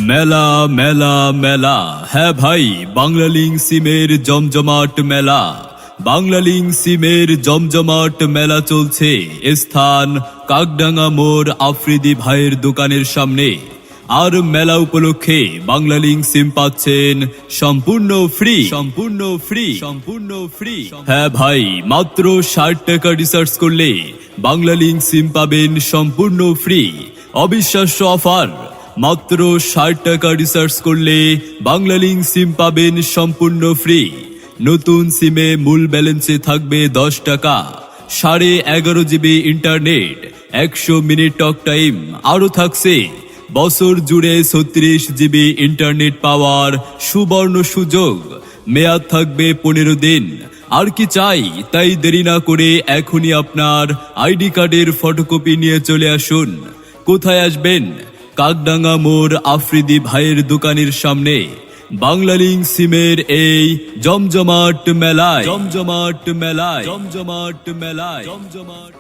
মেলা মেলা মেলা, হ্যাঁ ভাই, বাংলালিংক সিমের জমজমাট মেলা। বাংলালিংক সিমের জমজমাট মেলা চলছে, স্থান কাকডাঙ্গা মোড় আফ্রিদি ভাইয়ের দোকানের সামনে। আর মেলা উপলক্ষে বাংলালিংক সিম পাচ্ছেন সম্পূর্ণ ফ্রি, সম্পূর্ণ ফ্রি, সম্পূর্ণ ফ্রি। হ্যাঁ ভাই, মাত্র 60 টাকা রিচার্জ করলে বাংলালিংক সিম পাবেন সম্পূর্ণ ফ্রি। অবিশ্বাস্য অফার, মাত্র 60 টাকা রিচার্জ করলে বাংলালিংক সিম পাবেন সম্পূর্ণ ফ্রি। নতুন সিমে মূল ব্যালেন্সে থাকবে 10 টাকা, 11.5 GB internet, 100 minute talk time, আরো থাকছে বছর জুড়ে 36 জিবি ইন্টারনেট পাওয়ার সুবর্ণ সুযোগ। মেয়াদ থাকবে 15 দিন। আর কি চাই, তাই দেরি না করে এখনই আপনার আইডি কার্ডের ফটোকপি নিয়ে চলে আসুন। কোথায় আসবেন? কাকডাঙ্গা মোড় আফ্রিদি ভাইয়ের দোকানের সামনে বাংলালিংক সিমের এই জমজমাট মেলায়, জমজমাট মেলায়, জমজমাট মেলায়, জমজমাট।